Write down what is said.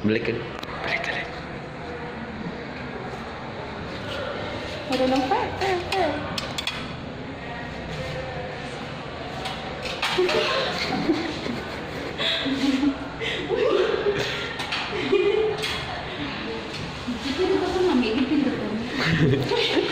Balik ka. Balik ka rin. Wala lang pa. Hindi ko pa mamigit pindutin.